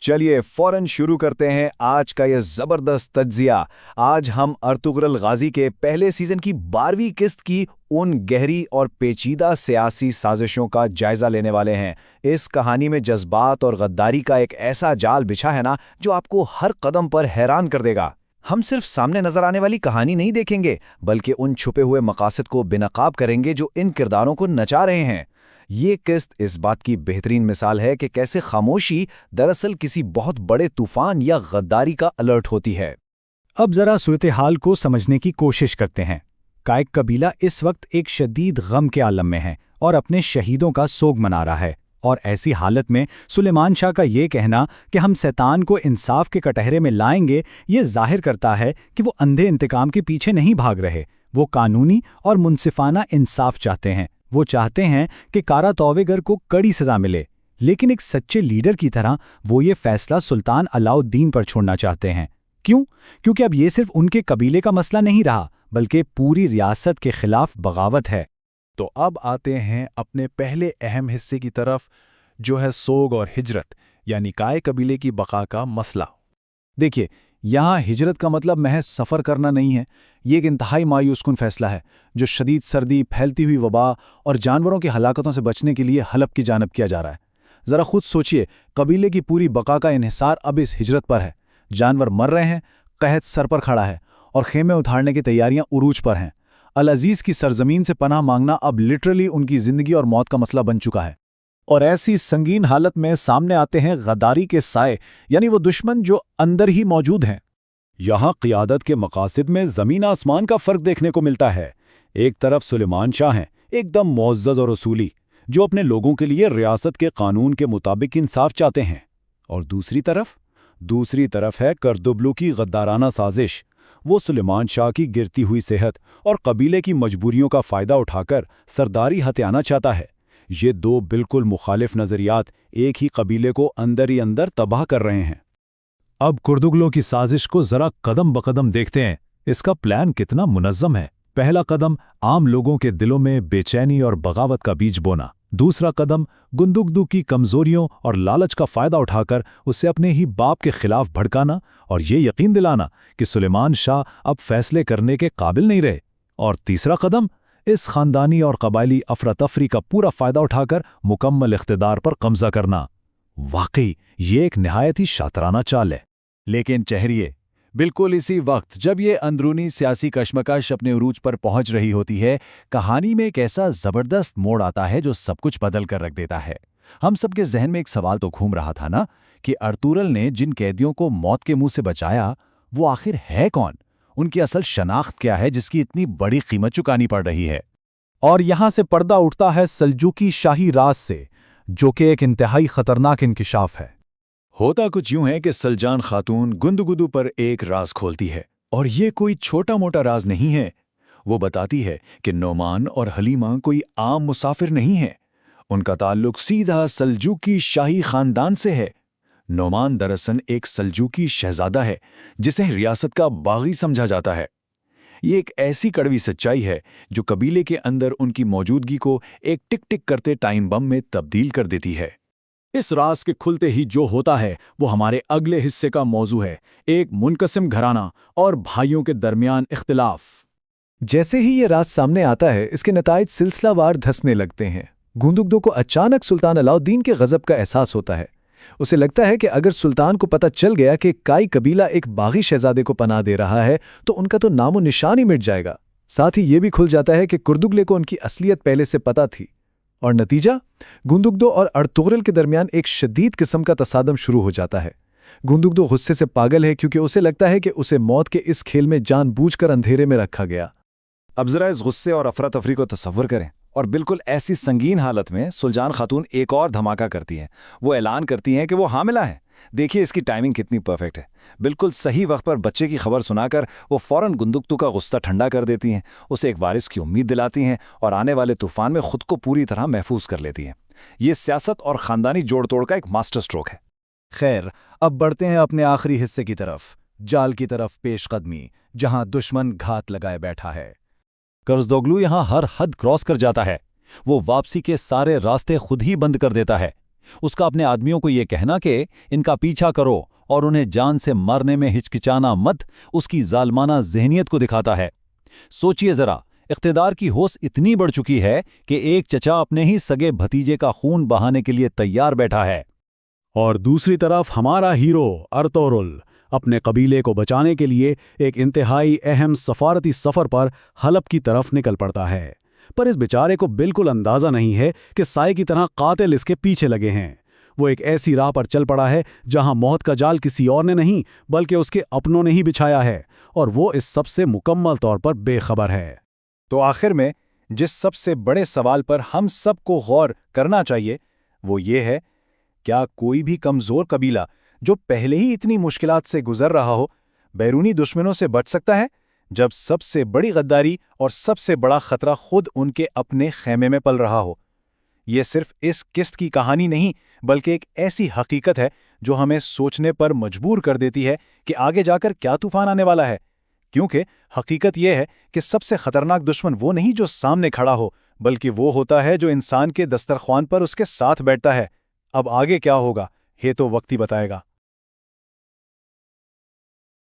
چلیے فوراً شروع کرتے ہیں آج کا یہ زبردست تجزیہ۔ آج ہم ارطغرل غازی کے پہلے سیزن کی 12ویں قسط کی ان گہری اور پیچیدہ سیاسی سازشوں کا جائزہ لینے والے ہیں۔ اس کہانی میں جذبات اور غداری کا ایک ایسا جال بچھا ہے نا جو آپ کو ہر قدم پر حیران کر دے گا۔ ہم صرف سامنے نظر آنے والی کہانی نہیں دیکھیں گے بلکہ ان چھپے ہوئے مقاصد کو بے نقاب کریں گے جو ان کرداروں کو نچا رہے ہیں۔ یہ قسط اس بات کی بہترین مثال ہے کہ کیسے خاموشی دراصل کسی بہت بڑے طوفان یا غداری کا الرٹ ہوتی ہے۔ اب ذرا صورتحال کو سمجھنے کی کوشش کرتے ہیں۔ کائک قبیلہ اس وقت ایک شدید غم کے عالم میں ہے اور اپنے شہیدوں کا سوگ منا رہا ہے، اور ایسی حالت میں سلیمان شاہ کا یہ کہنا کہ ہم شیطان کو انصاف کے کٹہرے میں لائیں گے، یہ ظاہر کرتا ہے کہ وہ اندھے انتقام کے پیچھے نہیں بھاگ رہے، وہ قانونی اور منصفانہ انصاف چاہتے ہیں۔ وہ چاہتے ہیں کہ کارا توبےگر کو کڑی سزا ملے، لیکن ایک سچے لیڈر کی طرح وہ یہ فیصلہ سلطان علاؤ الدین پر چھوڑنا چاہتے ہیں۔ کیوں؟ کیونکہ اب یہ صرف ان کے قبیلے کا مسئلہ نہیں رہا بلکہ پوری ریاست کے خلاف بغاوت ہے۔ تو اب آتے ہیں اپنے پہلے اہم حصے کی طرف، جو ہے سوگ اور ہجرت، یعنی کائے قبیلے کی بقا کا مسئلہ۔ دیکھیے، یہاں ہجرت کا مطلب محض سفر کرنا نہیں ہے، یہ ایک انتہائی مایوس کن فیصلہ ہے جو شدید سردی، پھیلتی ہوئی وبا اور جانوروں کی ہلاکتوں سے بچنے کے لیے حلب کی جانب کیا جا رہا ہے۔ ذرا خود سوچئے، قبیلے کی پوری بقا کا انحصار اب اس ہجرت پر ہے۔ جانور مر رہے ہیں، قحط سر پر کھڑا ہے، اور خیمے اٹھاڑنے کی تیاریاں عروج پر ہیں۔ العزیز کی سرزمین سے پناہ مانگنا اب لٹرلی ان کی زندگی اور موت کا مسئلہ بن چکا ہے۔ اور ایسی سنگین حالت میں سامنے آتے ہیں غداری کے سائے، یعنی وہ دشمن جو اندر ہی موجود ہیں۔ یہاں قیادت کے مقاصد میں زمین آسمان کا فرق دیکھنے کو ملتا ہے۔ ایک طرف سلیمان شاہ ہیں، ایک دم معزز اور اصولی، جو اپنے لوگوں کے لیے ریاست کے قانون کے مطابق انصاف چاہتے ہیں، اور دوسری طرف ہے کردبلو کی غدارانہ سازش۔ وہ سلیمان شاہ کی گرتی ہوئی صحت اور قبیلے کی مجبوریوں کا فائدہ اٹھا کر سرداری ہتھیانا چاہتا ہے۔ یہ دو بالکل مخالف نظریات ایک ہی قبیلے کو اندر ہی اندر تباہ کر رہے ہیں۔ اب کردگلو کی سازش کو ذرا قدم بقدم دیکھتے ہیں۔ اس کا پلان کتنا منظم ہے۔ پہلا قدم عام لوگوں کے دلوں میں بے چینی اور بغاوت کا بیج بونا۔ دوسرا قدم گندگدو کی کمزوریوں اور لالچ کا فائدہ اٹھا کر اسے اپنے ہی باپ کے خلاف بھڑکانا اور یہ یقین دلانا کہ سلیمان شاہ اب فیصلے کرنے کے قابل نہیں رہے۔ اور تیسرا قدم اس خاندانی اور قبائلی افراتفری کا پورا فائدہ اٹھا کر مکمل اقتدار پر قبضہ کرنا۔ واقعی یہ ایک نہایت ہی شاطرانہ چال ہے۔ لیکن چہریے، بالکل اسی وقت جب یہ اندرونی سیاسی کشمکش اپنے عروج پر پہنچ رہی ہوتی ہے، کہانی میں ایک ایسا زبردست موڑ آتا ہے جو سب کچھ بدل کر رکھ دیتا ہے۔ ہم سب کے ذہن میں ایک سوال تو گھوم رہا تھا نا کہ ارطغرل نے جن قیدیوں کو موت کے منہ سے بچایا وہ آخر ہے کون؟ ان کی اصل شناخت کیا ہے جس کی اتنی بڑی قیمت چکانی پڑ رہی ہے؟ اور یہاں سے پردہ اٹھتا ہے سلجوقی شاہی راز سے، جو کہ ایک انتہائی خطرناک انکشاف ہے۔ ہوتا کچھ یوں ہے کہ سلجان خاتون گندگدو پر ایک راز کھولتی ہے، اور یہ کوئی چھوٹا موٹا راز نہیں ہے۔ وہ بتاتی ہے کہ نعمان اور حلیمہ کوئی عام مسافر نہیں ہیں، ان کا تعلق سیدھا سلجوقی شاہی خاندان سے ہے۔ نعمان دراصل ایک سلجوقی شہزادہ ہے جسے ریاست کا باغی سمجھا جاتا ہے۔ یہ ایک ایسی کڑوی سچائی ہے جو قبیلے کے اندر ان کی موجودگی کو ایک ٹک ٹک کرتے ٹائم بم میں تبدیل کر دیتی ہے۔ اس راز کے کھلتے ہی جو ہوتا ہے وہ ہمارے اگلے حصے کا موضوع ہے، ایک منقسم گھرانہ اور بھائیوں کے درمیان اختلاف۔ جیسے ہی یہ راز سامنے آتا ہے، اس کے نتائج سلسلہ وار دھسنے لگتے ہیں۔ گندگدو کو اچانک سلطان علاؤ الدین کے غضب کا احساس ہوتا ہے۔ اسے لگتا ہے کہ اگر سلطان کو پتہ چل گیا کہ کائی قبیلہ ایک باغی شہزادے کو پناہ دے رہا ہے تو ان کا تو نام و نشان ہی مٹ جائے گا۔ ساتھ ہی یہ بھی کھل جاتا ہے کہ کردگلے کو ان کی اصلیت پہلے سے پتہ تھی، اور نتیجہ گندگدو اور ارطغرل کے درمیان ایک شدید قسم کا تصادم شروع ہو جاتا ہے۔ گندگدو غصے سے پاگل ہے کیونکہ اسے لگتا ہے کہ اسے موت کے اس کھیل میں جان بوجھ کر اندھیرے میں رکھا گیا۔ اب ذرا اس غصے اور افراتفری کو تصور کریں، اور بالکل ایسی سنگین حالت میں سلجان خاتون ایک اور دھماکہ کرتی ہیں۔ وہ اعلان کرتی ہیں کہ وہ حاملہ ہیں۔ دیکھیے اس کی ٹائمنگ کتنی پرفیکٹ ہے۔ بالکل صحیح وقت پر بچے کی خبر سنا کر وہ فوراً گندگدو کا غصہ ٹھنڈا کر دیتی ہیں، اسے ایک وارث کی امید دلاتی ہیں اور آنے والے طوفان میں خود کو پوری طرح محفوظ کر لیتی ہیں۔ یہ سیاست اور خاندانی جوڑ توڑ کا ایک ماسٹر سٹروک ہے۔ خیر، اب بڑھتے ہیں اپنے آخری حصے کی طرف، جال کی طرف پیش قدمی، جہاں دشمن گھات لگائے بیٹھا ہے۔ کرزدوگلو یہاں ہر حد کراس کر جاتا ہے۔ وہ واپسی کے سارے راستے خود ہی بند کر دیتا ہے۔ اس کا اپنے آدمیوں کو یہ کہنا کہ ان کا پیچھا کرو اور انہیں جان سے مرنے میں ہچکچانا مت، اس کی ظالمانہ ذہنیت کو دکھاتا ہے۔ سوچئے ذرا، اقتدار کی ہوس اتنی بڑھ چکی ہے کہ ایک چچا اپنے ہی سگے بھتیجے کا خون بہانے کے لیے تیار بیٹھا ہے۔ اور دوسری طرف ہمارا ہیرو ارطغرل اپنے قبیلے کو بچانے کے لیے ایک انتہائی اہم سفارتی سفر پر حلب کی طرف نکل پڑتا ہے، پر اس بیچارے کو بالکل اندازہ نہیں ہے کہ سائے کی طرح قاتل اس کے پیچھے لگے ہیں۔ وہ ایک ایسی راہ پر چل پڑا ہے جہاں موت کا جال کسی اور نے نہیں بلکہ اس کے اپنوں نے ہی بچھایا ہے، اور وہ اس سب سے مکمل طور پر بے خبر ہے۔ تو آخر میں جس سب سے بڑے سوال پر ہم سب کو غور کرنا چاہیے وہ یہ ہے، کیا کوئی بھی کمزور قبیلہ جو پہلے ہی اتنی مشکلات سے گزر رہا ہو بیرونی دشمنوں سے بچ سکتا ہے، جب سب سے بڑی غداری اور سب سے بڑا خطرہ خود ان کے اپنے خیمے میں پل رہا ہو؟ یہ صرف اس قسط کی کہانی نہیں بلکہ ایک ایسی حقیقت ہے جو ہمیں سوچنے پر مجبور کر دیتی ہے کہ آگے جا کر کیا طوفان آنے والا ہے، کیونکہ حقیقت یہ ہے کہ سب سے خطرناک دشمن وہ نہیں جو سامنے کھڑا ہو، بلکہ وہ ہوتا ہے جو انسان کے دسترخوان پر اس کے ساتھ بیٹھتا ہے۔ اب آگے کیا ہوگا یہ تو وقت ہی بتائے گا۔